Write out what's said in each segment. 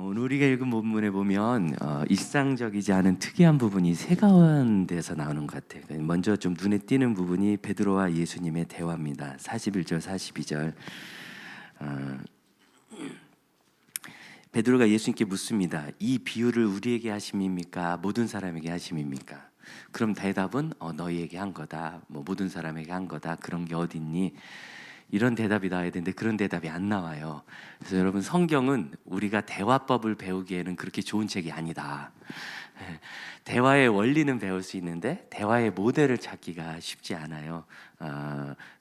오늘 우리가 읽은 본문에 보면 일상적이지 않은 특이한 부분이 세 가운데서 나오는 것 같아요. 먼저 좀 눈에 띄는 부분이 베드로와 예수님의 대화입니다. 41절 42절. 베드로가 예수님께 묻습니다. 이 비유를 우리에게 하심입니까? 모든 사람에게 하심입니까? 그럼 대답은 너희에게 한 거다. 뭐 모든 사람에게 한 거다. 그런 게 어딨니? 이런 대답이 나와야 되는데 그런 대답이 안 나와요. 그래서 여러분, 성경은 우리가 대화법을 배우기에는 그렇게 좋은 책이 아니다. 대화의 원리는 배울 수 있는데 대화의 모델을 찾기가 쉽지 않아요.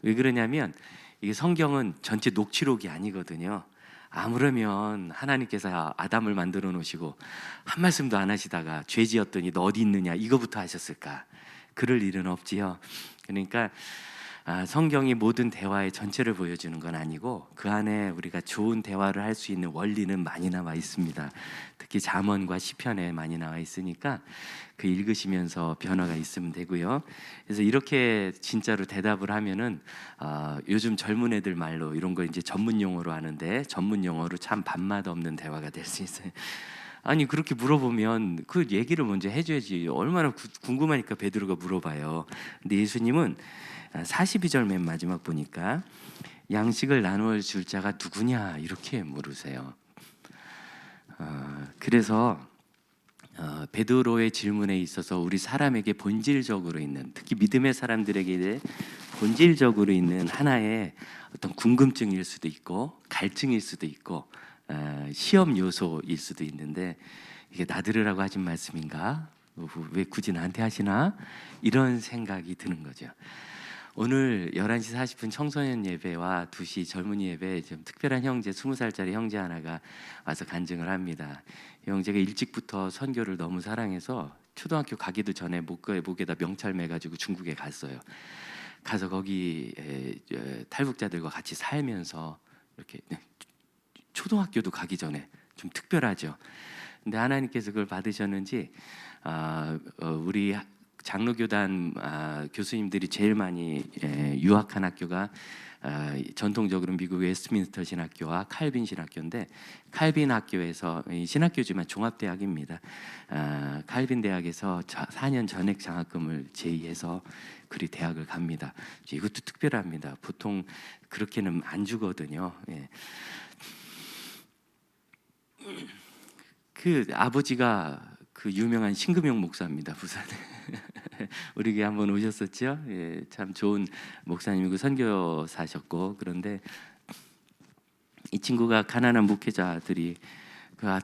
왜 그러냐면 이게 성경은 전체 녹취록이 아니거든요. 아무러면 하나님께서 아담을 만들어 놓으시고 한 말씀도 안 하시다가 죄 지었더니 너 어디 있느냐 이거부터 하셨을까? 그럴 일은 없지요. 그러니까 성경이 모든 대화의 전체를 보여주는 건 아니고 그 안에 우리가 좋은 대화를 할 수 있는 원리는 많이 나와 있습니다. 특히 잠언과 시편에 많이 나와 있으니까 그 읽으시면서 변화가 있으면 되고요. 그래서 이렇게 진짜로 대답을 하면은 요즘 젊은 애들 말로 이런 거 이제 전문 용어로 하는데 전문 용어로 참 밥맛 없는 대화가 될 수 있어요. 아니 그렇게 물어보면 그 얘기를 먼저 해줘야지. 얼마나 궁금하니까 베드로가 물어봐요. 근데 예수님은 42절 맨 마지막 보니까 양식을 나누어 줄 자가 누구냐 이렇게 물으세요. 그래서 베드로의 질문에 있어서 우리 사람에게 본질적으로 있는, 특히 믿음의 사람들에게 본질적으로 있는 하나의 어떤 궁금증일 수도 있고 갈증일 수도 있고 시험 요소일 수도 있는데, 이게 나 들으라고 하신 말씀인가? 왜 굳이 나한테 하시나? 이런 생각이 드는 거죠. 오늘 11시 40분 청소년 예배와 2시 젊은이 예배 좀 특별한 형제, 20살짜리 형제 하나가 와서 간증을 합니다. 형제가 일찍부터 선교를 너무 사랑해서 초등학교 가기도 전에 목에다 명찰 매가지고 중국에 갔어요. 가서 거기 탈북자들과 같이 살면서 이렇게 초등학교도 가기 전에 좀 특별하죠. 근데 하나님께서 그걸 받으셨는지 우리 장로교단 교수님들이 제일 많이 유학한 학교가 전통적으로 미국의 웨스트민스터 신학교와 칼빈 신학교인데, 칼빈 학교에서 신학교지만 종합대학입니다. 칼빈 대학에서 4년 전액 장학금을 제의해서 그리 대학을 갑니다. 이것도 특별합니다. 보통 그렇게는 안 주거든요. 예. 그 아버지가 그 유명한 신금영 목사입니다, 부산에. 우리 교회 한번 오셨었죠? 예, 참 좋은 목사님이고 선교사셨고. 그런데 이 친구가 가난한 목회자들이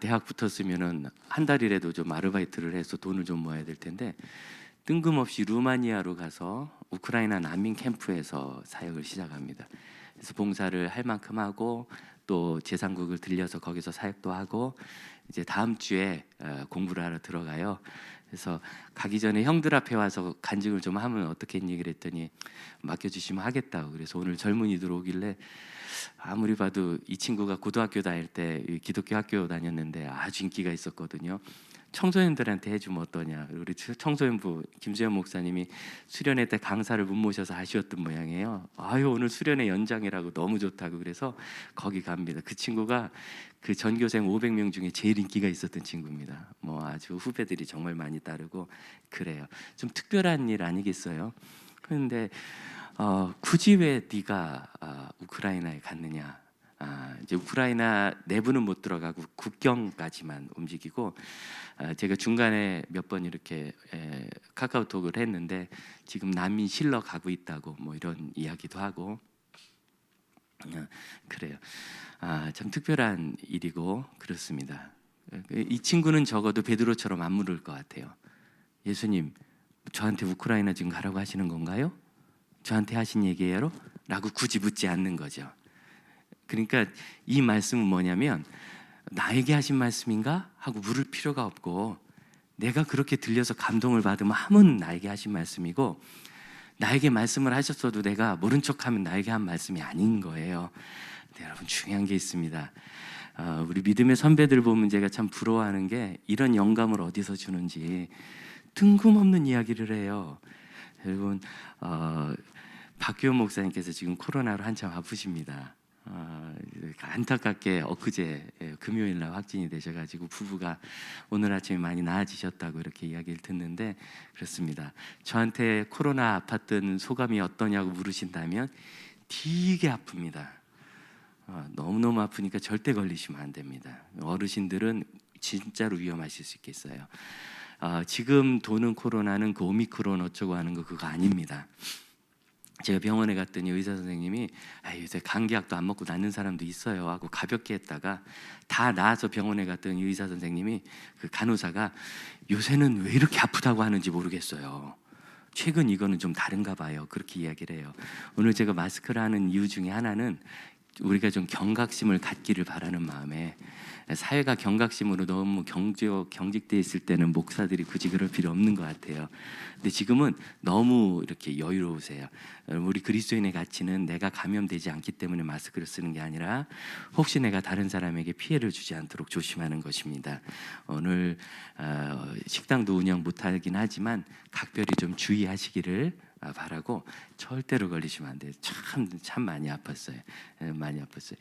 대학 붙었으면은 한 달이라도 좀 아르바이트를 해서 돈을 좀 모아야 될 텐데, 뜬금없이 루마니아로 가서 우크라이나 난민 캠프에서 사역을 시작합니다. 그래서 봉사를 할 만큼 하고 또 제상국을 들려서 거기서 사역도 하고, 이제 다음 주에 공부를 하러 들어가요. 그래서 가기 전에 형들 앞에 와서 간증을 좀 하면 어떻겠니 그랬더니 맡겨주시면 하겠다고. 그래서 오늘 젊은이들 오길래 아무리 봐도 이 친구가 고등학교 다닐 때 기독교 학교 다녔는데 아주 인기가 있었거든요. 청소년들한테 해주면 어떠냐. 우리 청소년부 김수현 목사님이 수련회 때 강사를 못 모셔서 아쉬웠던 모양이에요. 오늘 수련회 연장이라고 너무 좋다고. 그래서 거기 갑니다. 그 친구가 그 전교생 500명 중에 제일 인기가 있었던 친구입니다. 뭐 아주 후배들이 정말 많이 따르고 그래요. 좀 특별한 일 아니겠어요? 그런데 굳이 왜 네가 우크라이나에 갔느냐? 이제 우크라이나 내부는 못 들어가고 국경까지만 움직이고, 제가 중간에 몇 번 이렇게 카카오톡을 했는데 지금 난민 실러 가고 있다고 뭐 이런 이야기도 하고 그래요. 참 특별한 일이고 그렇습니다. 이 친구는 적어도 베드로처럼 안 물을 것 같아요. 예수님, 저한테 우크라이나 지금 가라고 하시는 건가요? 저한테 하신 얘기예요? 라고 굳이 묻지 않는 거죠. 그러니까 이 말씀은 뭐냐면 나에게 하신 말씀인가? 하고 물을 필요가 없고, 내가 그렇게 들려서 감동을 받으면 하면 나에게 하신 말씀이고, 나에게 말씀을 하셨어도 내가 모른 척하면 나에게 한 말씀이 아닌 거예요. 근데 여러분, 중요한 게 있습니다. 우리 믿음의 선배들 보면 제가 참 부러워하는 게 이런 영감을 어디서 주는지 뜬금없는 이야기를 해요. 여러분, 박규현 목사님께서 지금 코로나로 한참 아프십니다. 안타깝게 엊그제 금요일 날 확진이 되셔가지고 부부가 오늘 아침에 많이 나아지셨다고 이렇게 이야기를 듣는데 그렇습니다. 저한테 코로나 아팠던 소감이 어떠냐고 물으신다면 되게 아픕니다. 너무너무 아프니까 절대 걸리시면 안 됩니다. 어르신들은 진짜로 위험하실 수 있겠어요. 지금 도는 코로나는 그 오미크론 어쩌고 하는 거 그거 아닙니다. 제가 병원에 갔더니 의사 선생님이 요새 감기약도 안 먹고 낫는 사람도 있어요 하고 가볍게 했다가 다 나아서 병원에 갔더니 의사 선생님이 그 간호사가 요새는 왜 이렇게 아프다고 하는지 모르겠어요. 최근 이거는 좀 다른가 봐요. 그렇게 이야기를 해요. 오늘 제가 마스크를 하는 이유 중에 하나는 우리가 좀 경각심을 갖기를 바라는 마음에, 사회가 경각심으로 너무 경직돼 있을 때는 목사들이 굳이 그럴 필요 없는 것 같아요. 근데 지금은 너무 이렇게 여유로우세요. 우리 그리스도인의 가치는 내가 감염되지 않기 때문에 마스크를 쓰는 게 아니라 혹시 내가 다른 사람에게 피해를 주지 않도록 조심하는 것입니다. 오늘 식당도 운영 못하긴 하지만 각별히 좀 주의하시기를 바라고, 절대로 걸리시면 안 돼요. 참 많이 아팠어요. 많이 아팠어요.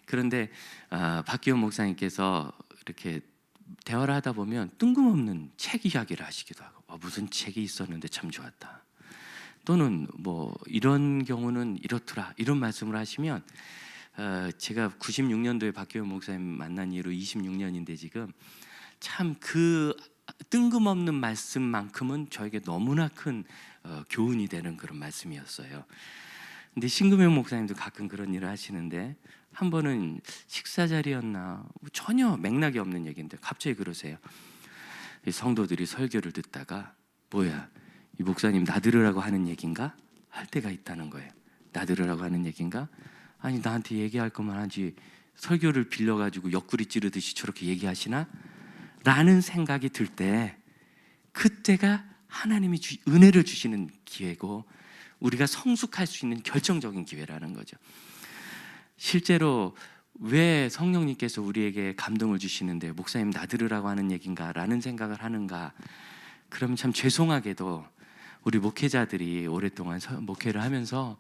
그런데 박기원 목사님께서 이렇게 대화를 하다 보면 뜬금없는 책 이야기를 하시기도 하고, 무슨 책이 있었는데 참 좋았다, 또는 뭐 이런 경우는 이렇더라, 이런 말씀을 하시면 제가 96년도에 박기원 목사님 만난 이후로 26년인데 지금 참 그 뜬금없는 말씀만큼은 저에게 너무나 큰 교훈이 되는 그런 말씀이었어요. 근데 신금영 목사님도 가끔 그런 일을 하시는데, 한 번은 식사 자리였나 전혀 맥락이 없는 얘기인데 갑자기 그러세요. 성도들이 설교를 듣다가 뭐야, 이 목사님 나들으라고 하는 얘긴가? 할 때가 있다는 거예요. 나들으라고 하는 얘긴가? 아니 나한테 얘기할 것만 하지 설교를 빌려가지고 옆구리 찌르듯이 저렇게 얘기하시나? 라는 생각이 들 때, 그때가 하나님이 은혜를 주시는 기회고 우리가 성숙할 수 있는 결정적인 기회라는 거죠. 실제로 왜 성령님께서 우리에게 감동을 주시는데 목사님 나들으라고 하는 얘기인가 라는 생각을 하는가? 그럼 참 죄송하게도 우리 목회자들이 오랫동안 목회를 하면서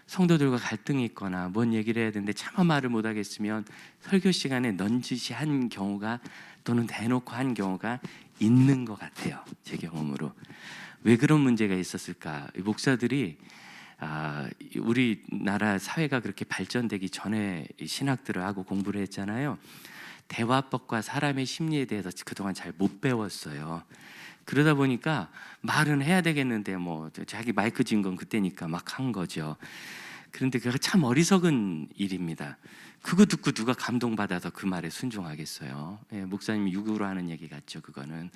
성도들과 갈등이 있거나 뭔 얘기를 해야 되는데 차마 말을 못하겠으면 설교 시간에 넌지시 한 경우가, 또는 대놓고 한 경우가 있는 것 같아요. 제 경험으로. 왜 그런 문제가 있었을까? 목사들이 우리나라 사회가 그렇게 발전되기 전에 신학들을 하고 공부를 했잖아요. 대화법과 사람의 심리에 대해서 그동안 잘 못 배웠어요. 그러다 보니까 말은 해야 되겠는데 뭐 자기 마이크 진 건 그때니까 막 한 거죠. 그런데 그가 참 어리석은 일입니다. 그거 듣고 누가 감동받아서 그 말에 순종하겠어요? 목사님이 육으로 하는 얘기 같죠, 그거는.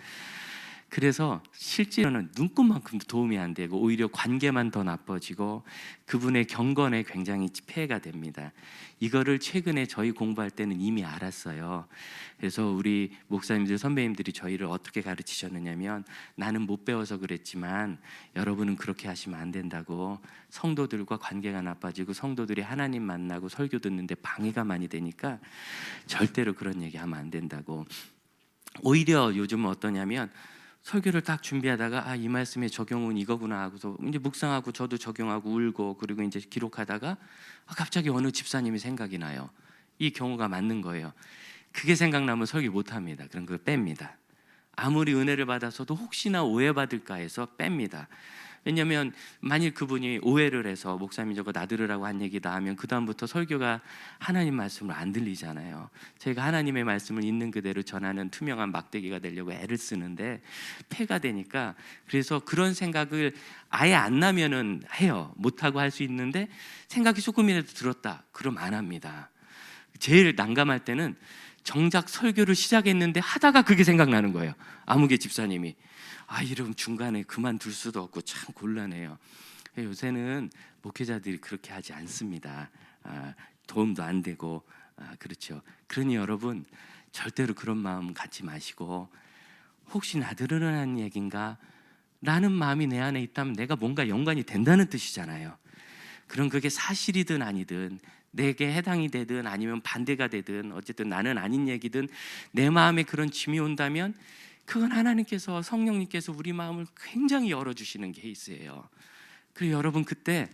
그래서 실제로는 눈꽃만큼도 도움이 안 되고 오히려 관계만 더 나빠지고 그분의 경건에 굉장히 폐해가 됩니다. 이거를 최근에 저희 공부할 때는 이미 알았어요. 그래서 우리 목사님들, 선배님들이 저희를 어떻게 가르치셨느냐면, 나는 못 배워서 그랬지만 여러분은 그렇게 하시면 안 된다고. 성도들과 관계가 나빠지고 성도들이 하나님 만나고 설교 듣는데 방해가 많이 되니까 절대로 그런 얘기하면 안 된다고. 오히려 요즘은 어떠냐면, 설교를 딱 준비하다가 이 말씀의 적용은 이거구나 하고서 이제 묵상하고 저도 적용하고 울고, 그리고 이제 기록하다가 갑자기 어느 집사님이 생각이 나요. 이 경우가 맞는 거예요. 그게 생각나면 설교 못합니다. 그럼 그거 뺍니다. 아무리 은혜를 받아서도 혹시나 오해받을까 해서 뺍니다. 왜냐하면 만일 그분이 오해를 해서 목사님이 저거 나들으라고 한 얘기다 하면 그 다음부터 설교가 하나님 말씀을 안 들리잖아요. 저희가 하나님의 말씀을 있는 그대로 전하는 투명한 막대기가 되려고 애를 쓰는데 폐가 되니까, 그래서 그런 생각을 아예 안 나면은 해요. 못하고 할 수 있는데 생각이 조금이라도 들었다 그럼 안 합니다. 제일 난감할 때는 정작 설교를 시작했는데 하다가 그게 생각나는 거예요. 아무개 집사님이 이러면 중간에 그만둘 수도 없고 참 곤란해요. 요새는 목회자들이 그렇게 하지 않습니다. 도움도 안 되고 그렇죠. 그러니 여러분 절대로 그런 마음 갖지 마시고, 혹시 나들으라는 얘긴가 라는 마음이 내 안에 있다면 내가 뭔가 연관이 된다는 뜻이잖아요. 그럼 그게 사실이든 아니든, 내게 해당이 되든 아니면 반대가 되든, 어쨌든 나는 아닌 얘기든 내 마음에 그런 짐이 온다면 그건 하나님께서, 성령님께서 우리 마음을 굉장히 열어주시는 케이스예요. 그리고 여러분 그때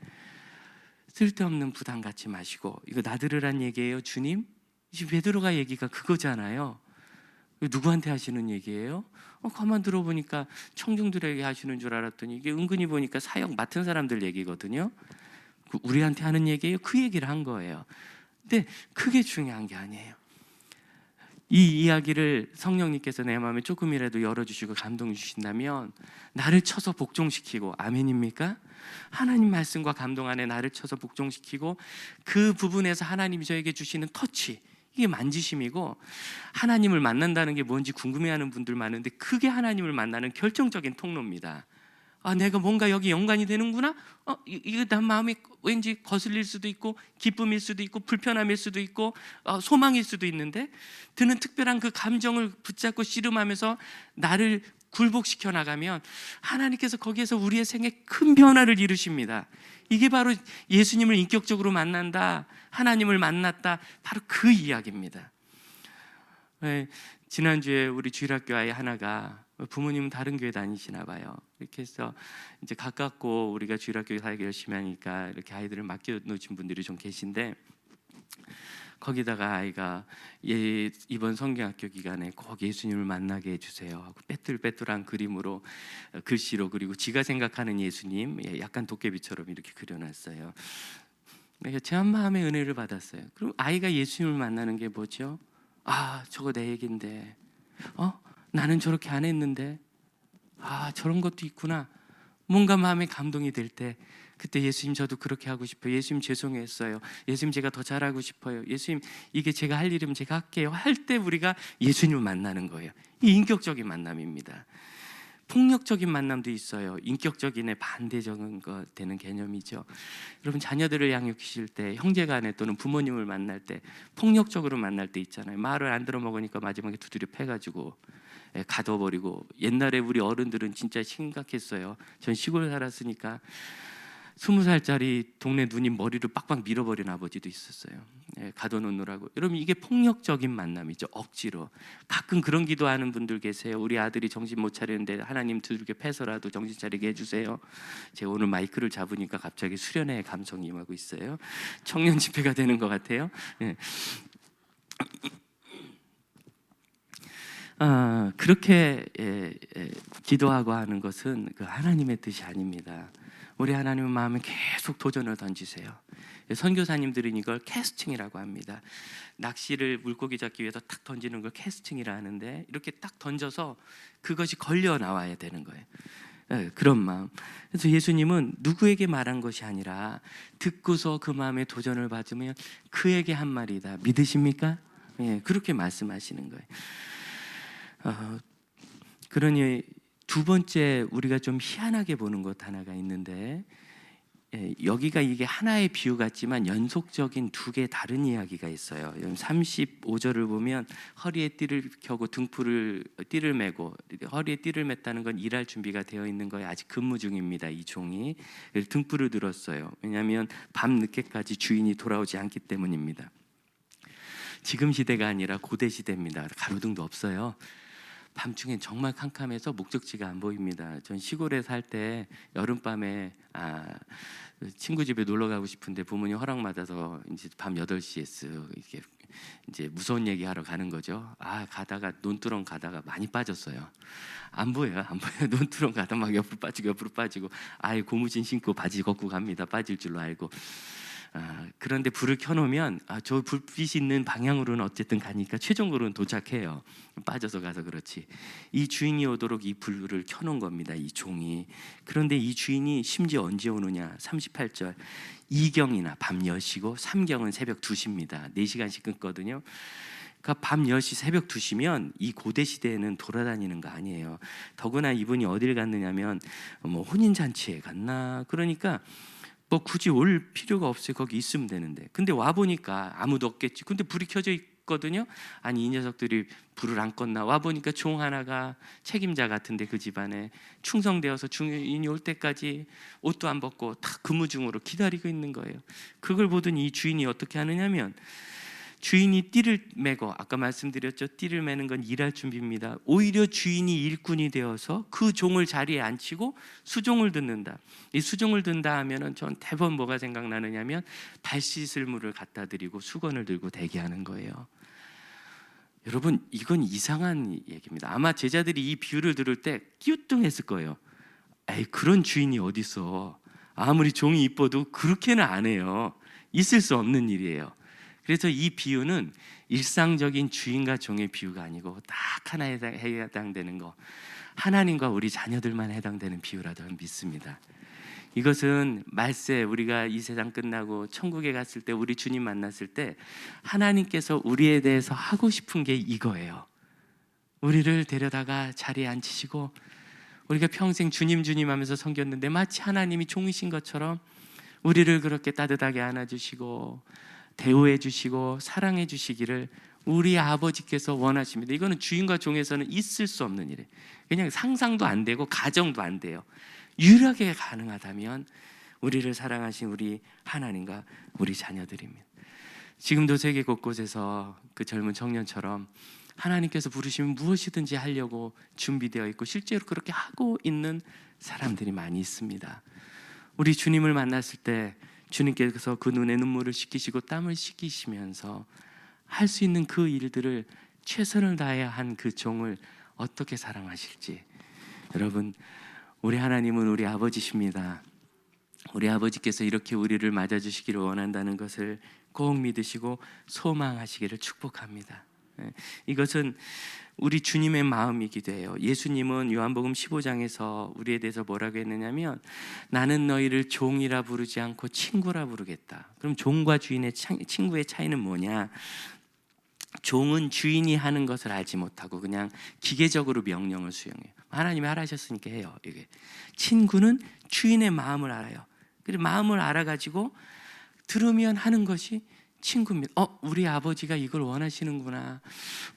쓸데없는 부담 갖지 마시고. 이거 나들으란 얘기예요, 주님? 지금 베드로가 얘기가 그거잖아요. 누구한테 하시는 얘기예요? 가만 들어보니까 청중들에게 하시는 줄 알았더니 이게 은근히 보니까 사역 맡은 사람들 얘기거든요. 우리한테 하는 얘기예요? 그 얘기를 한 거예요. 근데 그게 중요한 게 아니에요. 이 이야기를 성령님께서 내 마음에 조금이라도 열어주시고 감동 주신다면 나를 쳐서 복종시키고, 아멘입니까? 하나님 말씀과 감동 안에 나를 쳐서 복종시키고, 그 부분에서 하나님이 저에게 주시는 터치, 이게 만지심이고, 하나님을 만난다는 게 뭔지 궁금해하는 분들 많은데 그게 하나님을 만나는 결정적인 통로입니다. 내가 뭔가 여기 연관이 되는구나? 이거 난 마음이 왠지 거슬릴 수도 있고, 기쁨일 수도 있고, 불편함일 수도 있고, 소망일 수도 있는데, 드는 특별한 그 감정을 붙잡고 씨름하면서 나를 굴복시켜 나가면 하나님께서 거기에서 우리의 생에 큰 변화를 이루십니다. 이게 바로 예수님을 인격적으로 만난다, 하나님을 만났다, 바로 그 이야기입니다. 지난주에 우리 주일학교 아이 하나가, 부모님은 다른 교회 다니시나 봐요. 이렇게 해서 이제 가깝고 우리가 주일학교 사역 열심히 하니까 이렇게 아이들을 맡겨놓으신 분들이 좀 계신데, 거기다가 아이가 이번 성경학교 기간에 꼭 예수님을 만나게 해주세요 하고 빼뚤빼뚤한 그림으로, 글씨로, 그리고 지가 생각하는 예수님 약간 도깨비처럼 이렇게 그려놨어요. 제 한 마음의 은혜를 받았어요. 그럼 아이가 예수님을 만나는 게 뭐죠? 저거 내 얘긴데, 나는 저렇게 안 했는데, 저런 것도 있구나. 뭔가 마음에 감동이 될 때, 그때 예수님 저도 그렇게 하고 싶어요. 예수님 죄송했어요. 예수님 제가 더 잘하고 싶어요. 예수님 이게 제가 할 일이면 제가 할게요. 할 때 우리가 예수님을 만나는 거예요. 이 인격적인 만남입니다. 폭력적인 만남도 있어요. 인격적인에 반대적인 거 되는 개념이죠. 여러분, 자녀들을 양육하실 때, 형제간에 또는 부모님을 만날 때 폭력적으로 만날 때 있잖아요. 말을 안 들어먹으니까 마지막에 두드려 패가지고 가둬버리고. 옛날에 우리 어른들은 진짜 심각했어요. 전 시골 살았으니까 20살짜리 동네 누님 머리를 빡빡 밀어버린 아버지도 있었어요. 가둬놓느라고. 여러분, 이게 폭력적인 만남이죠. 억지로. 가끔 그런 기도하는 분들 계세요. 우리 아들이 정신 못 차리는데 하나님 두들겨 패서라도 정신 차리게 해주세요. 제가 오늘 마이크를 잡으니까 갑자기 수련회의 감성이 임하고 있어요. 청년 집회가 되는 것 같아요. 그렇게 기도하고 하는 것은 그 하나님의 뜻이 아닙니다. 우리 하나님의 마음에 계속 도전을 던지세요. 선교사님들은 이걸 캐스팅이라고 합니다. 낚시를 물고기 잡기 위해서 탁 던지는 걸 캐스팅이라 하는데, 이렇게 딱 던져서 그것이 걸려 나와야 되는 거예요. 그런 마음. 그래서 예수님은 누구에게 말한 것이 아니라 듣고서 그 마음에 도전을 받으면 그에게 한 말이다. 믿으십니까? 그렇게 말씀하시는 거예요. 그러니 두 번째 우리가 좀 희한하게 보는 것 하나가 있는데, 여기가 이게 하나의 비유 같지만 연속적인 두 개의 다른 이야기가 있어요. 35절을 보면 허리에 띠를 켜고 띠를 메고, 허리에 띠를 맸다는 건 일할 준비가 되어 있는 거예요. 아직 근무 중입니다. 이 종이 등불을 들었어요. 왜냐하면 밤 늦게까지 주인이 돌아오지 않기 때문입니다. 지금 시대가 아니라 고대 시대입니다. 가로등도 없어요. 밤중엔 정말 깜깜해서 목적지가 안 보입니다. 전 시골에 살 때 여름밤에 친구 집에 놀러 가고 싶은데 부모님 허락 받아서 이제 밤 8시에 쓱 이렇게 이제 무서운 얘기 하러 가는 거죠. 가다가 논두렁 가다가 많이 빠졌어요. 안 보여요. 논두렁 가다 막 옆으로 빠지고 고무신 신고 바지 걷고 갑니다. 빠질 줄로 알고. 그런데 불을 켜놓으면 저 불빛이 있는 방향으로는 어쨌든 가니까 최종적으로는 도착해요. 빠져서 가서 그렇지. 이 주인이 오도록 이 불을 켜놓은 겁니다. 이 종이. 그런데 이 주인이 심지어 언제 오느냐? 38절. 2경이나 밤 10시고 3경은 새벽 2시입니다. 4시간씩 끊거든요. 그러니까 밤 10시 새벽 2시면 이 고대 시대에는 돌아다니는 거 아니에요. 더구나 이분이 어딜 갔느냐면 혼인잔치에 갔나? 그러니까 굳이 올 필요가 없어요. 거기 있으면 되는데. 근데 와 보니까 아무도 없겠지. 근데 불이 켜져 있거든요. 이 녀석들이 불을 안 껐나? 와 보니까 종 하나가 책임자 같은데 그 집안에 충성되어서 주인이 올 때까지 옷도 안 벗고 다 근무 중으로 기다리고 있는 거예요. 그걸 보더니 이 주인이 어떻게 하느냐면 주인이 띠를 매고, 아까 말씀드렸죠, 띠를 매는 건 일할 준비입니다. 오히려 주인이 일꾼이 되어서 그 종을 자리에 앉히고 수종을 듣는다. 이 수종을 든다 하면은 전 대부분 뭐가 생각나느냐면 발 씻을 물을 갖다 드리고 수건을 들고 대기하는 거예요. 여러분, 이건 이상한 얘기입니다. 아마 제자들이 이 비유를 들을 때 끼우뚱했을 거예요. 에이, 그런 주인이 어디 있어. 아무리 종이 이뻐도 그렇게는 안 해요. 있을 수 없는 일이에요. 그래서 이 비유는 일상적인 주인과 종의 비유가 아니고 딱 하나에 해당되는 거, 하나님과 우리 자녀들만 해당되는 비유라고 믿습니다. 이것은 말세, 우리가 이 세상 끝나고 천국에 갔을 때, 우리 주님 만났을 때 하나님께서 우리에 대해서 하고 싶은 게 이거예요. 우리를 데려다가 자리에 앉히시고, 우리가 평생 주님 주님 하면서 섬겼는데 마치 하나님이 종이신 것처럼 우리를 그렇게 따뜻하게 안아주시고 대우해 주시고 사랑해 주시기를 우리 아버지께서 원하십니다. 이거는 주인과 종에서는 있을 수 없는 일이에요. 그냥 상상도 안 되고 가정도 안 돼요. 유일하게 가능하다면 우리를 사랑하신 우리 하나님과 우리 자녀들입니다. 지금도 세계 곳곳에서 그 젊은 청년처럼 하나님께서 부르시면 무엇이든지 하려고 준비되어 있고 실제로 그렇게 하고 있는 사람들이 많이 있습니다. 우리 주님을 만났을 때 주님께서 그 눈에 눈물을 씻기시고 땀을 씻기시면서 할 수 있는 그 일들을 최선을 다해야 한 그 종을 어떻게 사랑하실지, 여러분, 우리 하나님은 우리 아버지십니다. 우리 아버지께서 이렇게 우리를 맞아주시기를 원한다는 것을 꼭 믿으시고 소망하시기를 축복합니다. 이것은 우리 주님의 마음이기도 해요. 예수님은 요한복음 15장에서 우리에 대해서 뭐라고 했느냐면, 나는 너희를 종이라 부르지 않고 친구라 부르겠다. 그럼 종과 주인의 친구의 차이는 뭐냐? 종은 주인이 하는 것을 알지 못하고 그냥 기계적으로 명령을 수행해요. 하나님이 하라셨으니까 해요. 이게. 친구는 주인의 마음을 알아요. 그리고 마음을 알아가지고 들으면 하는 것이 친구입니다. 우리 아버지가 이걸 원하시는구나.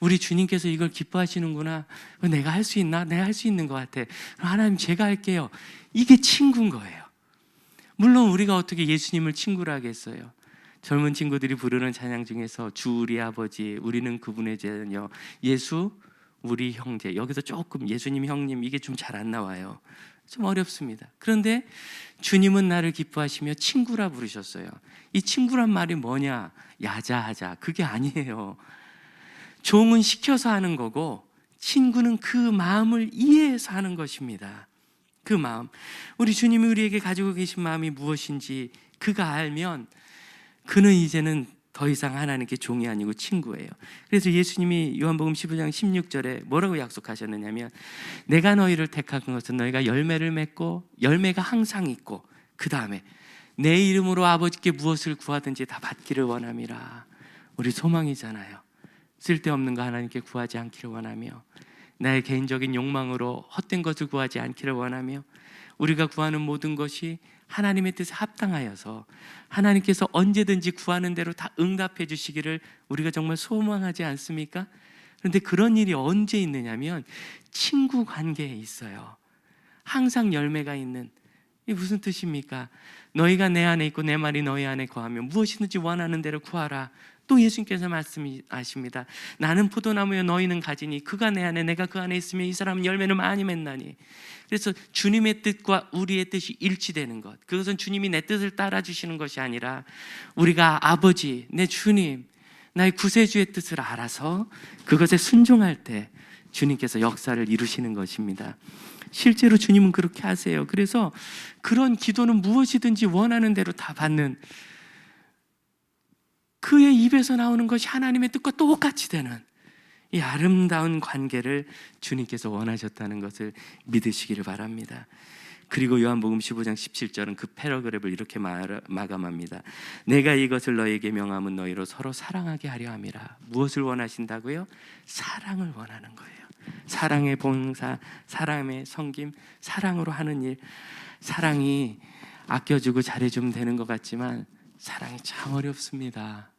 우리 주님께서 이걸 기뻐하시는구나. 내가 할 수 있나? 내가 할 수 있는 것 같아. 하나님, 제가 할게요. 이게 친구인 거예요. 물론 우리가 어떻게 예수님을 친구라 하겠어요? 젊은 친구들이 부르는 찬양 중에서 주 우리 아버지, 우리는 그분의 자녀, 예수 우리 형제, 여기서 조금 예수님 형님 이게 좀 잘 안 나와요. 좀 어렵습니다. 그런데 주님은 나를 기뻐하시며 친구라 부르셨어요. 이 친구란 말이 뭐냐? 야자하자, 그게 아니에요. 종은 시켜서 하는 거고 친구는 그 마음을 이해해서 하는 것입니다. 그 마음, 우리 주님이 우리에게 가지고 계신 마음이 무엇인지 그가 알면 그는 이제는 더 이상 하나님께 종이 아니고 친구예요. 그래서 예수님이 요한복음 15장 16절에 뭐라고 약속하셨느냐면, 내가 너희를 택한 것은 너희가 열매를 맺고 열매가 항상 있고 그 다음에 내 이름으로 아버지께 무엇을 구하든지 다 받기를 원함이라. 우리 소망이잖아요. 쓸데없는 거 하나님께 구하지 않기를 원하며, 나의 개인적인 욕망으로 헛된 것을 구하지 않기를 원하며, 우리가 구하는 모든 것이 하나님의 뜻에 합당하여서 하나님께서 언제든지 구하는 대로 다 응답해 주시기를 우리가 정말 소망하지 않습니까? 그런데 그런 일이 언제 있느냐면 친구 관계에 있어요. 항상 열매가 있는, 이게 무슨 뜻입니까? 너희가 내 안에 있고 내 말이 너희 안에 거하면 무엇이든지 원하는 대로 구하라. 또 예수님께서 말씀하십니다. 나는 포도나무여 너희는 가지니 그가 내 안에 내가 그 안에 있으면 이 사람은 열매를 많이 맺나니. 그래서 주님의 뜻과 우리의 뜻이 일치되는 것, 그것은 주님이 내 뜻을 따라주시는 것이 아니라 우리가 아버지, 내 주님, 나의 구세주의 뜻을 알아서 그것에 순종할 때 주님께서 역사를 이루시는 것입니다. 실제로 주님은 그렇게 하세요. 그래서 그런 기도는 무엇이든지 원하는 대로 다 받는, 그의 입에서 나오는 것이 하나님의 뜻과 똑같이 되는 이 아름다운 관계를 주님께서 원하셨다는 것을 믿으시기를 바랍니다. 그리고 요한복음 15장 17절은 그 패러그랩을 이렇게 마감합니다. 내가 이것을 너희에게 명함은 너희로 서로 사랑하게 하려 함이라. 무엇을 원하신다고요? 사랑을 원하는 거예요. 사랑의 봉사, 사랑의 섬김, 사랑으로 하는 일. 사랑이 아껴주고 잘해주면 되는 것 같지만 사랑이 참 어렵습니다.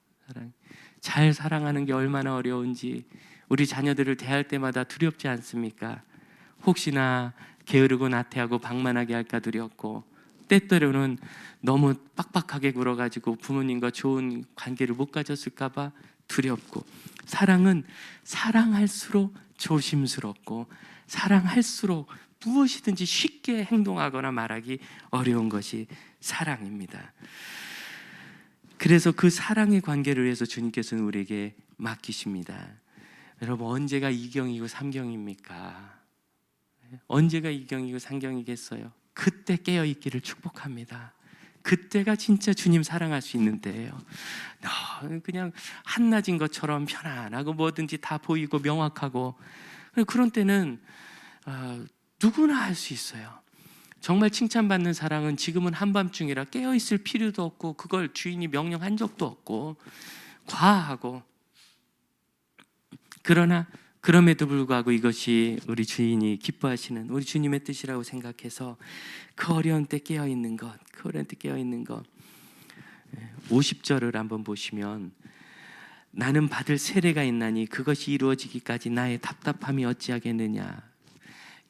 잘 사랑하는 게 얼마나 어려운지 우리 자녀들을 대할 때마다 두렵지 않습니까? 혹시나 게으르고 나태하고 방만하게 할까 두렵고, 때때로는 너무 빡빡하게 굴어가지고 부모님과 좋은 관계를 못 가졌을까 봐 두렵고, 사랑은 사랑할수록 조심스럽고, 사랑할수록 무엇이든지 쉽게 행동하거나 말하기 어려운 것이 사랑입니다. 그래서 그 사랑의 관계를 위해서 주님께서는 우리에게 맡기십니다. 여러분, 언제가 2경이고 3경입니까? 언제가 2경이고 3경이겠어요? 그때 깨어있기를 축복합니다. 그때가 진짜 주님 사랑할 수 있는 때예요. 그냥 한낮인 것처럼 편안하고 뭐든지 다 보이고 명확하고, 그런 때는 누구나 할 수 있어요. 정말 칭찬받는 사랑은 지금은 한밤중이라 깨어있을 필요도 없고, 그걸 주인이 명령한 적도 없고, 과하고, 그러나 그럼에도 불구하고 이것이 우리 주인이 기뻐하시는 우리 주님의 뜻이라고 생각해서 그 어려운 때 깨어있는 것, 그 어려운 때 깨어있는 것. 50절을 한번 보시면, 나는 받을 세례가 있나니 그것이 이루어지기까지 나의 답답함이 어찌하겠느냐.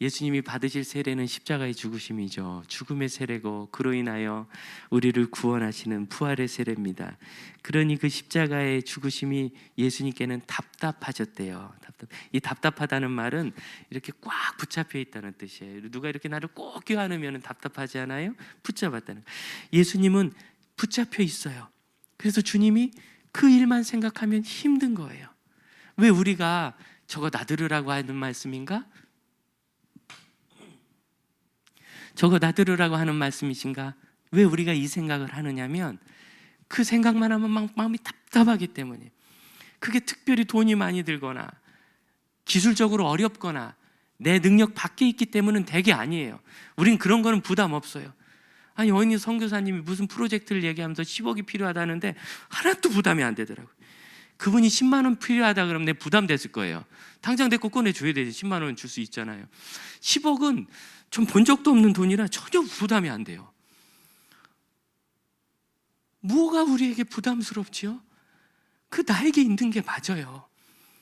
예수님이 받으실 세례는 십자가의 죽으심이죠. 죽음의 세례고, 그로 인하여 우리를 구원하시는 부활의 세례입니다. 그러니 그 십자가의 죽으심이 예수님께는 답답하셨대요. 이 답답하다는 말은 이렇게 꽉 붙잡혀 있다는 뜻이에요. 누가 이렇게 나를 꼭 껴안으면 답답하지 않아요? 붙잡았다는. 예수님은 붙잡혀 있어요. 그래서 주님이 그 일만 생각하면 힘든 거예요. 왜 우리가 저거 놔들으라고 하는 말씀인가? 저거 놔들으라고 하는 말씀이신가? 왜 우리가 이 생각을 하느냐면, 그 생각만 하면 막 마음이 답답하기 때문에. 그게 특별히 돈이 많이 들거나 기술적으로 어렵거나 내 능력 밖에 있기 때문은 대개 아니에요. 우린 그런 거는 부담 없어요. 아니, 어느 선교사님이 무슨 프로젝트를 얘기하면서 10억이 필요하다는데 하나도 부담이 안 되더라고요. 그분이 10만 원 필요하다 그러면 내 부담됐을 거예요. 당장 내 거 꺼내줘야 되지. 10만 원 줄 수 있잖아요. 10억은 좀 본 적도 없는 돈이라 전혀 부담이 안 돼요. 뭐가 우리에게 부담스럽지요? 그 나에게 있는 게 맞아요.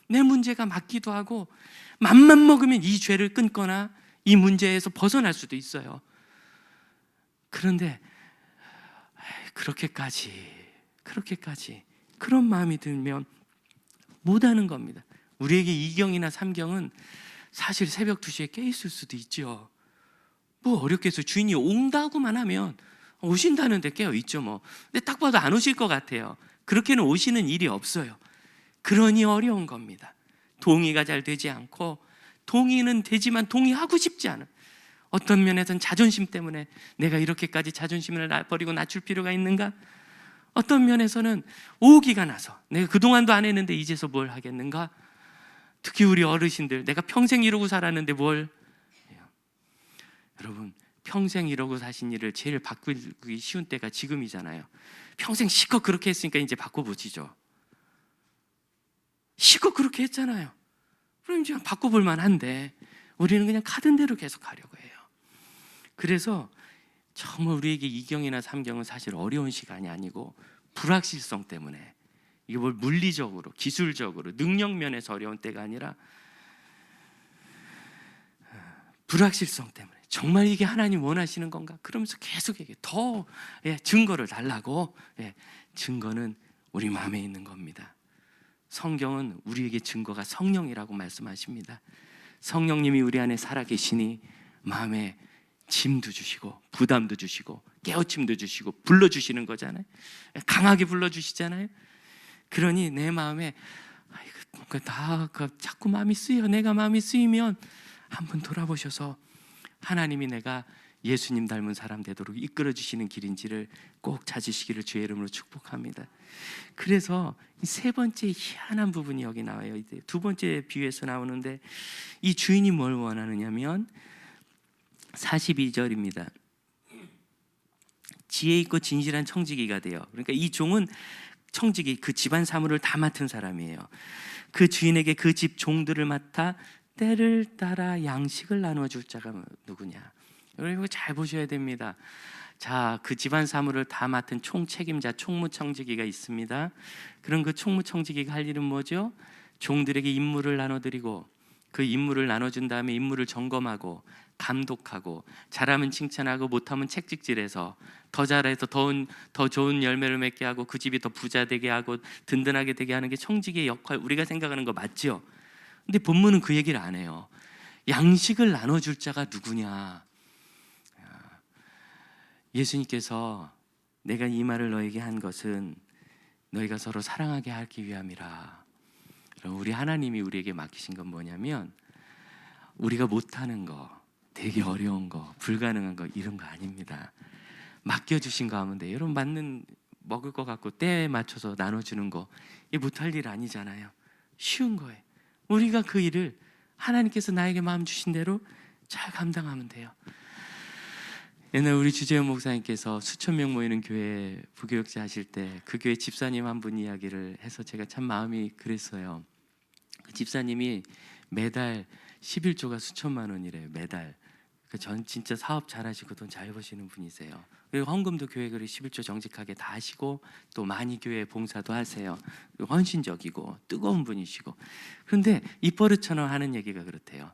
내 문제가 맞기도 하고, 맘만 먹으면 이 죄를 끊거나 이 문제에서 벗어날 수도 있어요. 그런데 그렇게까지 그런 마음이 들면 못하는 겁니다. 우리에게 2경이나 3경은 사실 새벽 2시에 깨 있을 수도 있죠. 뭐 어렵겠어요. 주인이 온다고만 하면 오신다는데 깨어 있죠 뭐. 근데 딱 봐도 안 오실 것 같아요. 그렇게는 오시는 일이 없어요. 그러니 어려운 겁니다. 동의가 잘 되지 않고, 동의는 되지만 동의하고 싶지 않은, 어떤 면에서는 자존심 때문에 내가 이렇게까지 자존심을 버리고 낮출 필요가 있는가? 어떤 면에서는 오기가 나서 내가 그동안도 안 했는데 이제서 뭘 하겠는가? 특히 우리 어르신들, 내가 평생 이러고 살았는데 뭘 해요? 여러분, 평생 이러고 사신 일을 제일 바꾸기 쉬운 때가 지금이잖아요. 평생 실컷 그렇게 했으니까 이제 바꿔보시죠. 실컷 그렇게 했잖아요. 그럼 이제 바꿔볼 만한데 우리는 그냥 가던 대로 계속 하려고 해요. 그래서 정말 우리에게 2경이나 3경은 사실 어려운 시간이 아니고, 불확실성 때문에, 이게 뭘 물리적으로, 기술적으로, 능력 면에서 어려운 때가 아니라 불확실성 때문에, 정말 이게 하나님 원하시는 건가? 그러면서 계속 더 증거를 달라고. 증거는 우리 마음에 있는 겁니다. 성경은 우리에게 증거가 성령이라고 말씀하십니다. 성령님이 우리 안에 살아계시니 마음에 짐도 주시고 부담도 주시고 깨우침도 주시고 불러주시는 거잖아요. 강하게 불러주시잖아요. 그러니 내 마음에 뭔가 자꾸 마음이 쓰여. 내가 마음이 쓰이면 한번 돌아보셔서 하나님이 내가 예수님 닮은 사람 되도록 이끌어 주시는 길인지를 꼭 찾으시기를 주의 이름으로 축복합니다. 그래서 이 세 번째 희한한 부분이 여기 나와요. 두 번째 비유에서 나오는데, 이 주인이 뭘 원하느냐면 42절입니다. 지혜 있고 진실한 청지기가 돼요. 그러니까 이 종은 청지기, 그 집안 사물을 다 맡은 사람이에요. 그 주인에게 그 집 종들을 맡아 때를 따라 양식을 나눠줄 자가 누구냐? 여러분 잘 보셔야 됩니다. 자, 그 집안 사물을 다 맡은 총책임자, 총무청지기가 있습니다. 그럼 그 총무청지기가 할 일은 뭐죠? 종들에게 임무를 나눠드리고, 그 임무를 나눠준 다음에 임무를 점검하고 감독하고, 잘하면 칭찬하고 못하면 책찍질해서 더 잘해서 더 좋은 열매를 맺게 하고 그 집이 더 부자 되게 하고 든든하게 되게 하는 게 청지기의 역할, 우리가 생각하는 거 맞죠? 근데 본문은 그 얘기를 안 해요. 양식을 나눠줄 자가 누구냐? 예수님께서 내가 이 말을 너에게 한 것은 너희가 서로 사랑하게 하기 위함이라. 우리 하나님이 우리에게 맡기신 건 뭐냐면, 우리가 못하는 거, 되게 어려운 거, 불가능한 거, 이런 거 아닙니다. 맡겨주신 거 하면 돼요. 여러분, 맞는 먹을 것 같고 때에 맞춰서 나눠주는 거, 이게 못할 일 아니잖아요. 쉬운 거예요. 우리가 그 일을 하나님께서 나에게 마음 주신 대로 잘 감당하면 돼요. 옛날 우리 주재현 목사님께서 수천 명 모이는 교회 부교육자 하실 때 그 교회 집사님 한 분 이야기를 해서 제가 참 마음이 그랬어요. 그 집사님이 매달 11조가 수천만 원이래요. 매달. 전 진짜 사업 잘하시고 돈 잘 버시는 분이세요. 그리고 헌금도 교회 그리 11조 정직하게 다 하시고 또 많이 교회 봉사도 하세요. 헌신적이고 뜨거운 분이시고. 그런데 입버릇처럼 하는 얘기가 그렇대요.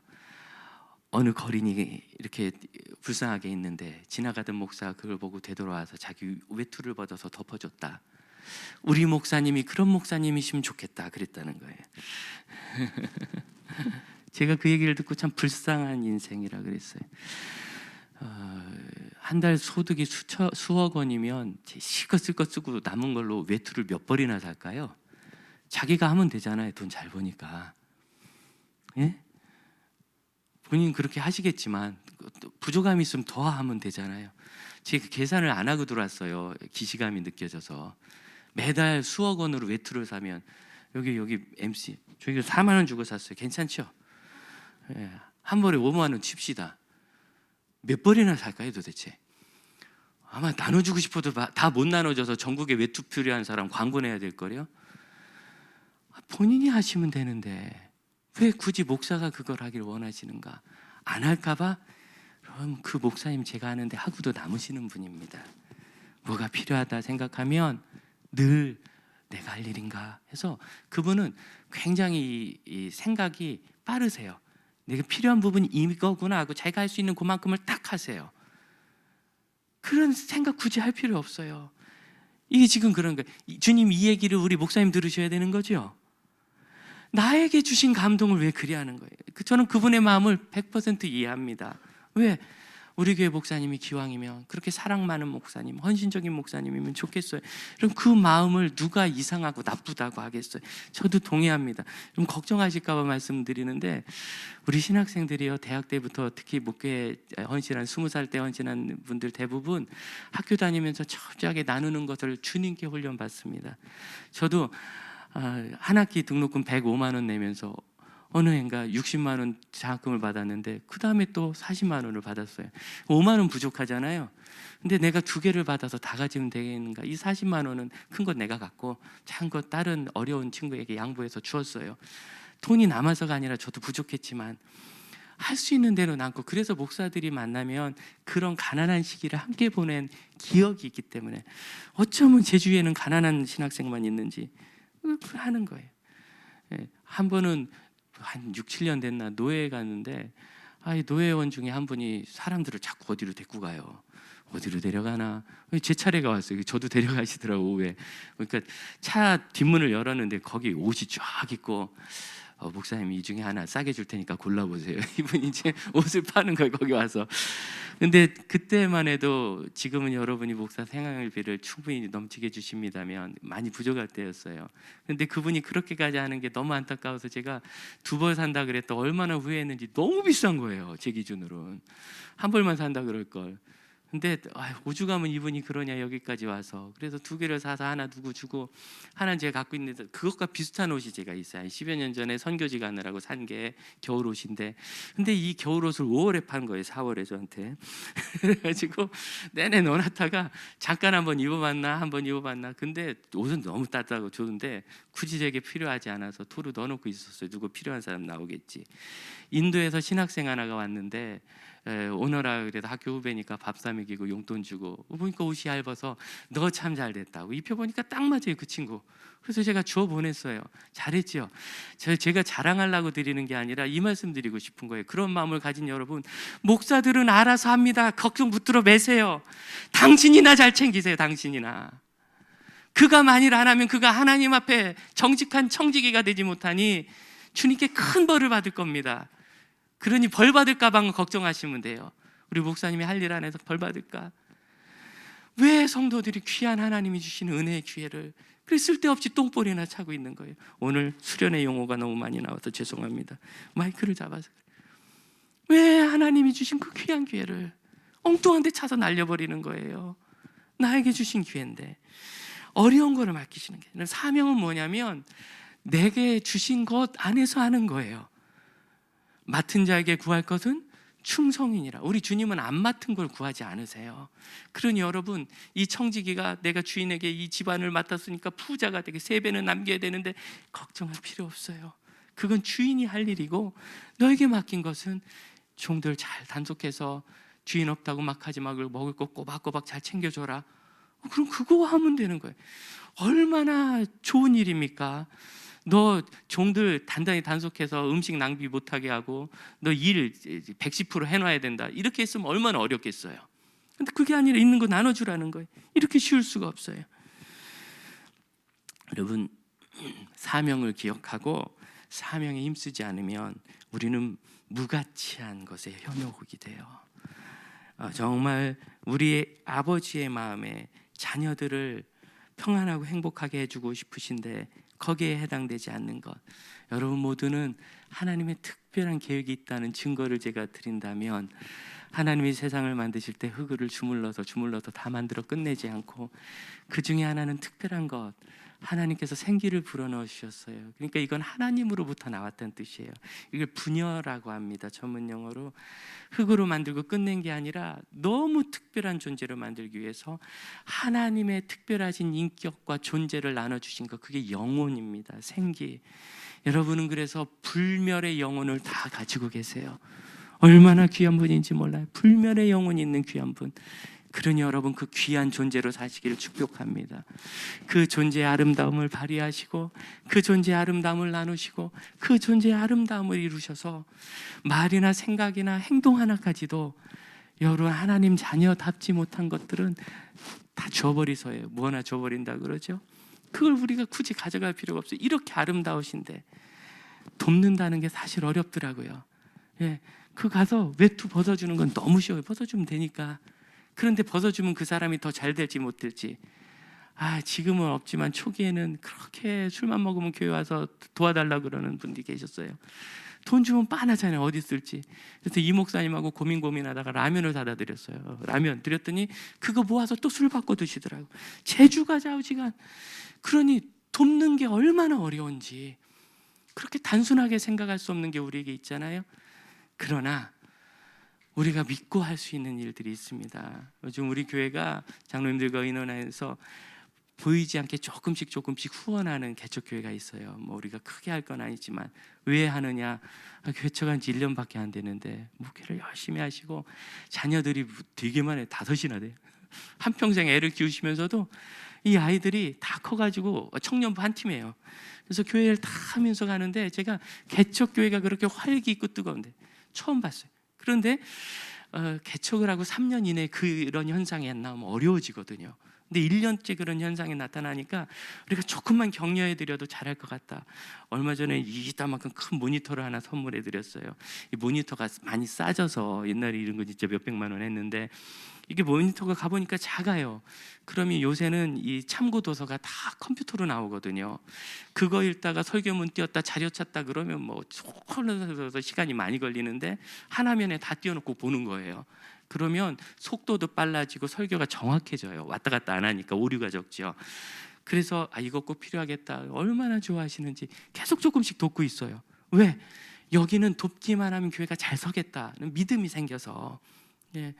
어느 거린이 이렇게 불쌍하게 있는데 지나가던 목사가 그걸 보고 되돌아와서 자기 외투를 벗어서 덮어줬다. 우리 목사님이 그런 목사님이시면 좋겠다 그랬다는 거예요. 제가 그 얘기를 듣고 참 불쌍한 인생이라 그랬어요. 한 달 소득이 수억 원이면 실컷 쓸것 쓰고 남은 걸로 외투를 몇 벌이나 살까요? 자기가 하면 되잖아요. 돈 잘 버니까. 예? 본인 그렇게 하시겠지만 부족함이 있으면 더 하면 되잖아요. 제가 계산을 안 하고 들어왔어요. 기시감이 느껴져서. 매달 수억 원으로 외투를 사면 여기 MC 저기 4만 원 주고 샀어요. 괜찮죠? 예, 한 벌에 5만 원 칩시다. 몇 벌이나 살까요 도대체? 아마 나눠주고 싶어도 다 못 나눠줘서 전국에 외투 필요한 사람 광고 내야 될 거래요. 본인이 하시면 되는데 왜 굳이 목사가 그걸 하길 원하시는가? 안 할까봐? 그럼 그 목사님 제가 하는데 하고도 남으시는 분입니다. 뭐가 필요하다 생각하면 늘 내가 할 일인가 해서 그분은 굉장히 이 생각이 빠르세요. 내가 필요한 부분이 이거구나 하고 자기가 할 수 있는 그만큼을 딱 하세요. 그런 생각 굳이 할 필요 없어요. 이게 지금 그런 거예요. 주님 이 얘기를 우리 목사님 들으셔야 되는 거죠. 나에게 주신 감동을 왜 그리 하는 거예요? 저는 그분의 마음을 100% 이해합니다. 왜? 우리 교회 목사님이 기왕이면 그렇게 사랑 많은 목사님, 헌신적인 목사님이면 좋겠어요. 그럼 그 마음을 누가 이상하고 나쁘다고 하겠어요? 저도 동의합니다. 좀 걱정하실까 봐 말씀드리는데 우리 신학생들이요, 대학 때부터 특히 목회에 헌신한 20살 때 헌신한 분들 대부분 학교 다니면서 철저하게 나누는 것을 주님께 훈련받습니다. 저도 한 학기 등록금 105만 원 내면서 어느 해인가 60만 원 장학금을 받았는데 그 다음에 또 40만 원을 받았어요. 5만 원 부족하잖아요. 근데 내가 2개를 받아서 다 가지면 되겠는가? 이 40만 원은 큰 건 내가 갖고 작은 거 다른 어려운 친구에게 양보해서 주었어요. 돈이 남아서가 아니라 저도 부족했지만 할 수 있는 대로 남고, 그래서 목사들이 만나면 그런 가난한 시기를 함께 보낸 기억이 있기 때문에 어쩌면 제 주위에는 가난한 신학생만 있는지 하는 거예요. 한 번은 한 6, 7년 됐나 노예에 갔는데 이 노예원 중에 한 분이 사람들을 자꾸 어디로 데리고 가요. 어디로 데려가나? 제 차례가 왔어요. 저도 데려가시더라고 오후에. 그러니까 차 뒷문을 열었는데 거기 옷이 쫙 있고 목사님 이 중에 하나 싸게 줄 테니까 골라보세요. 이분이 이제 옷을 파는 거예요 거기 와서. 근데 그때만 해도 지금은 여러분이 목사 생활비를 충분히 넘치게 주십니다면 많이 부족할 때였어요. 근데 그분이 그렇게까지 하는 게 너무 안타까워서 제가 2벌 산다 그랬다 얼마나 후회했는지. 너무 비싼 거예요 제 기준으로는. 한 벌만 산다 그럴 걸. 근데 오죽하면 이분이 그러냐 여기까지 와서. 그래서 2개를 사서 하나 누구 주고, 하나는 제가 갖고 있는데 그것과 비슷한 옷이 제가 있어요. 한 10여 년 전에 선교지 가느라고 산 게 겨울 옷인데, 근데 이 겨울 옷을 5월에 판 거예요. 4월에 저한테. 그래가지고 내내 넣어놨다가 잠깐 한번 입어봤나. 근데 옷은 너무 따뜻하고 좋은데 굳이 제게 필요하지 않아서 토로 넣어놓고 있었어요. 누구 필요한 사람 나오겠지. 인도에서 신학생 하나가 왔는데 오너라 그래도 학교 후배니까 밥 사 먹이고 용돈 주고 보니까 옷이 얇아서 너 참 잘됐다고 입혀보니까 딱 맞아요 그 친구. 그래서 제가 주워 보냈어요. 잘했죠. 제가 자랑하려고 드리는 게 아니라 이 말씀 드리고 싶은 거예요. 그런 마음을 가진 여러분, 목사들은 알아서 합니다. 걱정 붙들어 매세요. 당신이나 잘 챙기세요. 당신이나. 그가 만일 안 하면 그가 하나님 앞에 정직한 청지기가 되지 못하니 주님께 큰 벌을 받을 겁니다. 그러니 벌 받을까 봐 걱정하시면 돼요. 우리 목사님이 할 일 안 해서 벌 받을까? 왜 성도들이 귀한 하나님이 주시는 은혜의 기회를 그래 쓸데없이 똥볼이나 차고 있는 거예요. 오늘 수련의 용어가 너무 많이 나와서 죄송합니다. 마이크를 잡아서 왜 하나님이 주신 그 귀한 기회를 엉뚱한 데 차서 날려버리는 거예요. 나에게 주신 기회인데 어려운 거를 맡기시는 게 사명은 뭐냐면 내게 주신 것 안에서 하는 거예요. 맡은 자에게 구할 것은 충성이니라. 우리 주님은 안 맡은 걸 구하지 않으세요. 그러니 여러분 이 청지기가 내가 주인에게 이 집안을 맡았으니까 부자가 되게 3배는 남겨야 되는데 걱정할 필요 없어요. 그건 주인이 할 일이고 너에게 맡긴 것은 종들 잘 단속해서 주인 없다고 막 하지 말고 먹을 거 꼬박꼬박 잘 챙겨줘라. 그럼 그거 하면 되는 거예요. 얼마나 좋은 일입니까? 너 종들 단단히 단속해서 음식 낭비 못하게 하고 너 일 110% 해놔야 된다. 이렇게 했으면 얼마나 어렵겠어요. 근데 그게 아니라 있는 거 나눠주라는 거예요. 이렇게 쉬울 수가 없어요. 여러분 사명을 기억하고 사명에 힘쓰지 않으면 우리는 무가치한 것에 현혹이 돼요. 정말 우리 아버지의 마음에 자녀들을 평안하고 행복하게 해주고 싶으신데 거기에 해당되지 않는 것, 여러분 모두는 하나님의 특별한 계획이 있다는 증거를 제가 드린다면 하나님이 세상을 만드실 때 흙을 주물러서 다 만들어 끝내지 않고 그 중에 하나는 특별한 것, 하나님께서 생기를 불어넣으셨어요. 그러니까 이건 하나님으로부터 나왔다는 뜻이에요. 이걸 분여라고 합니다. 전문 용어로. 흙으로 만들고 끝낸 게 아니라 너무 특별한 존재로 만들기 위해서 하나님의 특별하신 인격과 존재를 나눠주신 것, 그게 영혼입니다. 생기. 여러분은 그래서 불멸의 영혼을 다 가지고 계세요. 얼마나 귀한 분인지 몰라요. 불멸의 영혼이 있는 귀한 분. 그러니 여러분 그 귀한 존재로 사시기를 축복합니다. 그 존재의 아름다움을 발휘하시고 그 존재의 아름다움을 나누시고 그 존재의 아름다움을 이루셔서 말이나 생각이나 행동 하나까지도 여러분 하나님 자녀답지 못한 것들은 다 줘버리서요. 뭐 하나 줘버린다 그러죠. 그걸 우리가 굳이 가져갈 필요가 없어요. 이렇게 아름다우신데 돕는다는 게 사실 어렵더라고요. 예, 그 가서 외투 벗어주는 건 너무 쉬워요. 벗어주면 되니까. 그런데 벗어주면 그 사람이 더 잘 될지 못 될지, 지금은 없지만 초기에는 그렇게 술만 먹으면 교회 와서 도와달라고 그러는 분들이 계셨어요. 돈 주면 빤하잖아요. 어디 쓸지. 그래서 이 목사님하고 고민하다가 라면을 사다 드렸어요. 라면 드렸더니 그거 모아서 또 술 받고 드시더라고. 제주가 좌우지간. 그러니 돕는 게 얼마나 어려운지 그렇게 단순하게 생각할 수 없는 게 우리에게 있잖아요. 그러나 우리가 믿고 할 수 있는 일들이 있습니다. 요즘 우리 교회가 장로님들과 의논해서 보이지 않게 조금씩 후원하는 개척교회가 있어요. 뭐 우리가 크게 할 건 아니지만 왜 하느냐? 개척한 지 1년밖에 안 되는데 목회를 열심히 하시고 자녀들이 되게 많아요. 5이나 돼요. 한평생 애를 키우시면서도 이 아이들이 다 커가지고 청년부 한 팀이에요. 그래서 교회를 다 하면서 가는데 제가 개척교회가 그렇게 활기 있고 뜨거운데 처음 봤어요. 그런데 개척을 하고 3년 이내에 그런 현상이 안 나오면 어려워지거든요. 근데 1년째 그런 현상이 나타나니까 우리가 조금만 격려해드려도 잘할 것 같다. 얼마 전에 이따만큼 큰 모니터를 하나 선물해드렸어요. 이 모니터가 많이 싸져서 옛날에 이런 거 진짜 몇백만 원 했는데 이게 모니터가 가보니까 작아요. 그러면 요새는 이 참고 도서가 다 컴퓨터로 나오거든요. 그거 읽다가 설교문 띄웠다 자료 찾다 그러면 뭐 초콜릿에서 시간이 많이 걸리는데 한 화면에 다 띄워놓고 보는 거예요. 그러면 속도도 빨라지고 설교가 정확해져요. 왔다 갔다 안 하니까 오류가 적죠. 그래서 이거 꼭 필요하겠다. 얼마나 좋아하시는지 계속 조금씩 돕고 있어요. 왜? 여기는 돕기만 하면 교회가 잘 서겠다는 믿음이 생겨서. 예.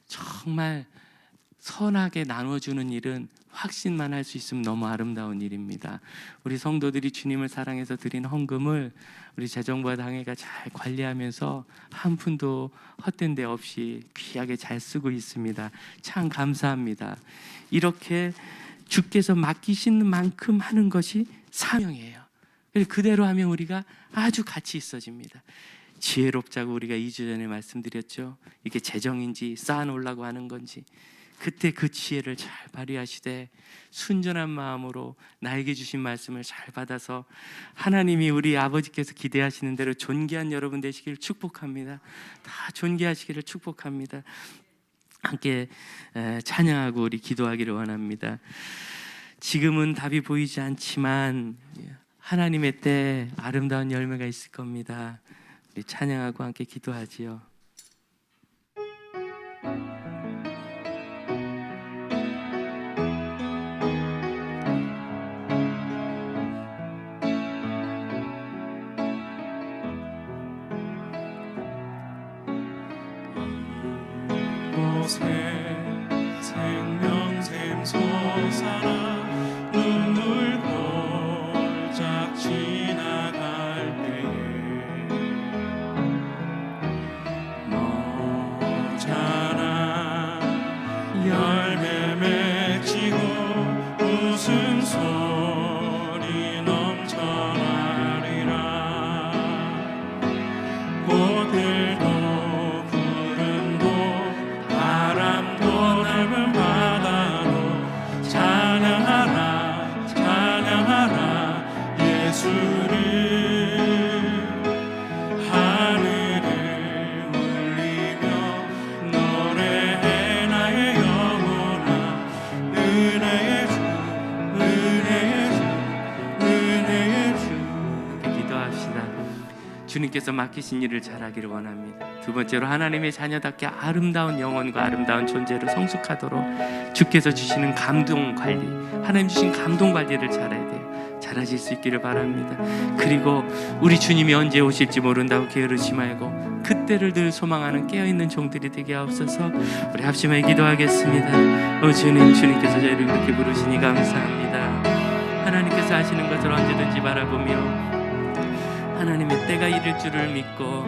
정말 선하게 나눠주는 일은 확신만 할 수 있으면 너무 아름다운 일입니다. 우리 성도들이 주님을 사랑해서 드린 헌금을 우리 재정부와 당회가 잘 관리하면서 한 푼도 헛된 데 없이 귀하게 잘 쓰고 있습니다. 참 감사합니다. 이렇게 주께서 맡기신 만큼 하는 것이 사명이에요. 그대로 하면 우리가 아주 가치 있어집니다. 지혜롭자고 우리가 2주 전에 말씀드렸죠. 이게 재정인지 쌓아놓으려고 하는 건지 그때 그 지혜를 잘 발휘하시되 순전한 마음으로 나에게 주신 말씀을 잘 받아서 하나님이 우리 아버지께서 기대하시는 대로 존귀한 여러분 되시기를 축복합니다. 다 존귀하시기를 축복합니다. 함께 찬양하고 우리 기도하기를 원합니다. 지금은 답이 보이지 않지만 하나님의 때 아름다운 열매가 있을 겁니다. 우리 찬양하고 함께 기도하지요. 생명샘 솟아나 눈물 골짝 지나갈 때에 머자나 열매 맺히고 웃음소리 넘쳐나리라. 꽃들도 구름도 바람도 넓은 바다도 찬양하라 찬양하라 예수를. 하늘을 울리며 노래해 나의 영혼아. 은혜의 주 은혜의 주 은혜의 주. 기도합시다. 주님께서 맡기신 일을 잘하기를 원합니다. 두 번째로 하나님의 자녀답게 아름다운 영혼과 아름다운 존재로 성숙하도록 주께서 주시는 감동 관리, 하나님 주신 감동 관리를 잘해야 돼요. 잘하실 수 있기를 바랍니다. 그리고 우리 주님이 언제 오실지 모른다고 게으르지 말고 그때를 늘 소망하는 깨어있는 종들이 되게 하옵소서. 우리 합심하여 기도하겠습니다. 주님, 주님께서 저희를 그렇게 부르시니 감사합니다. 하나님께서 하시는 것을 언제든지 바라보며 하나님의 때가 이를 줄을 믿고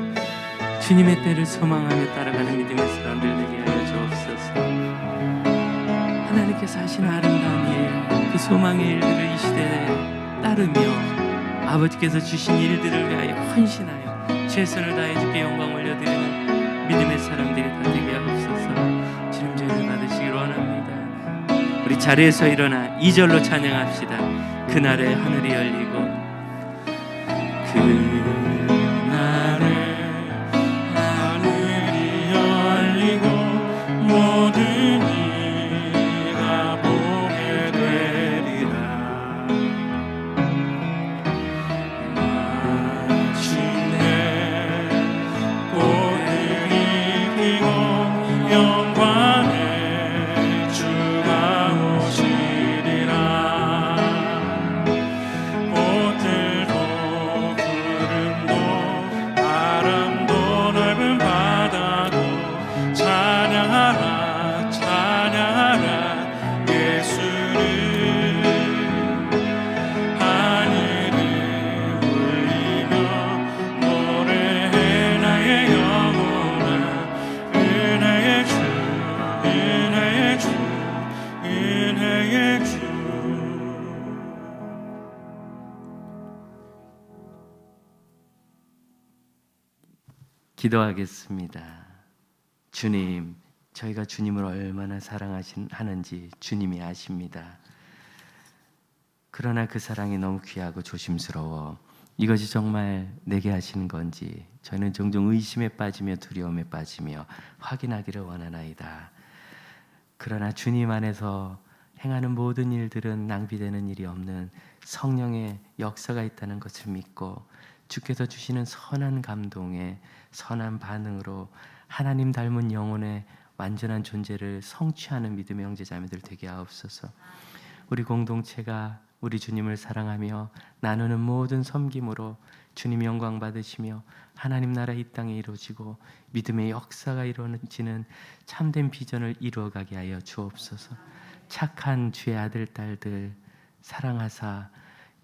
주님의 때를 소망하며 따라가는 믿음의 사람들 되게 하여 주옵소서. 하나님께서 하시는 아름다운 일, 그 소망의 일들을 이 시대에 따르며 아버지께서 주신 일들을 위하여 헌신하여 최선을 다해 주께 영광 올려드리는 믿음의 사람들이 다 되게 하옵소서. 주님 저희를 받으시기를 원합니다. 우리 자리에서 일어나 2절로 찬양합시다. 그날에 하늘이 열리고 그날에 하늘이 열리고 모든 이가 보게 되리라. 마침내 꽃들이 피고 영광의 주가 오시리라. 꽃들도 구름도 바람도 넓은 바다도 찬양하라 찬양하라 예수를. 하늘을 울리며 노래해 나의 영혼아. 은혜의 주 은혜의 주 은혜의 주. 기도하겠습니다. 주님, 저희가 주님을 얼마나 사랑하는지 주님이 아십니다. 그러나 그 사랑이 너무 귀하고 조심스러워 이것이 정말 내게 하시는 건지 저희는 종종 의심에 빠지며 두려움에 빠지며 확인하기를 원하나이다. 그러나 주님 안에서 행하는 모든 일들은 낭비되는 일이 없는 성령의 역사가 있다는 것을 믿고 주께서 주시는 선한 감동에 선한 반응으로 하나님 닮은 영혼의 완전한 존재를 성취하는 믿음의 형제자매들 되게 하옵소서. 우리 공동체가 우리 주님을 사랑하며 나누는 모든 섬김으로 주님 영광 받으시며 하나님 나라 이 땅에 이루어지고 믿음의 역사가 이루어지는 참된 비전을 이루어가게 하여 주옵소서. 착한 주의 아들 딸들 사랑하사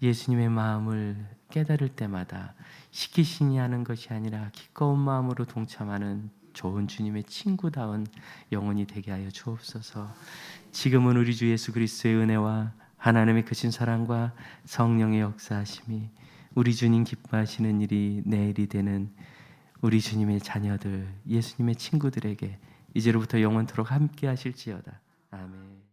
예수님의 마음을 깨달을 때마다 시키시니 하는 것이 아니라 기꺼운 마음으로 동참하는 좋은 주님의 친구다운 영혼이 되게 하여 주옵소서. 지금은 우리 주 예수 그리스도의 은혜와 하나님의 크신 사랑과 성령의 역사하심이 우리 주님 기뻐하시는 일이 내일이 되는 우리 주님의 자녀들, 예수님의 친구들에게 이제로부터 영원토록 함께 하실지어다. 아멘.